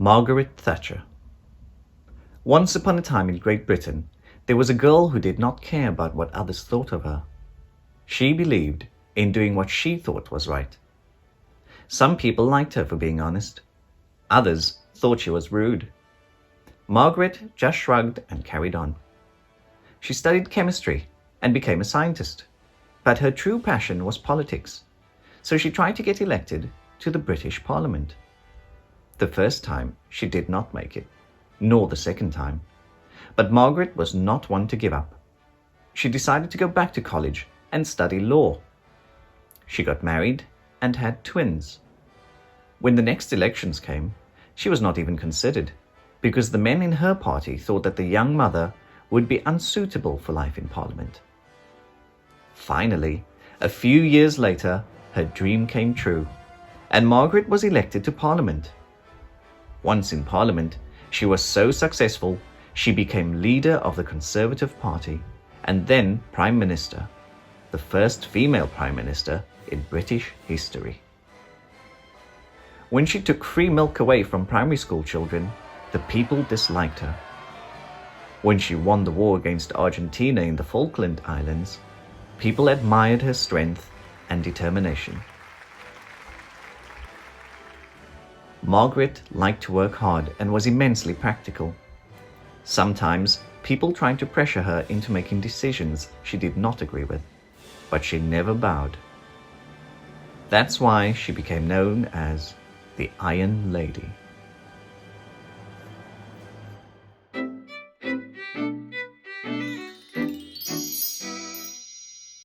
Margaret Thatcher. Once upon a time in Great Britain, there was a girl who did not care about what others thought of her. She believed in doing what she thought was right. Some people liked her for being honest. Others thought she was rude. Margaret just shrugged and carried on. She studied chemistry and became a scientist, but her true passion was politics, so she tried to get elected to the British Parliament. The first time she did not make it, nor the second time. But Margaret was not one to give up. She decided to go back to college and study law. She got married and had twins. When the next elections came, she was not even considered, because the men in her party thought that the young mother would be unsuitable for life in Parliament. Finally, a few years later, her dream came true, and Margaret was elected to Parliament. Once in Parliament, she was so successful, she became leader of the Conservative Party and then Prime Minister, the first female Prime Minister in British history. When she took free milk away from primary school children, the people disliked her. When she won the war against Argentina in the Falkland Islands, people admired her strength and determination. Margaret liked to work hard and was immensely practical. Sometimes people tried to pressure her into making decisions she did not agree with, but she never bowed. That's why she became known as the Iron Lady.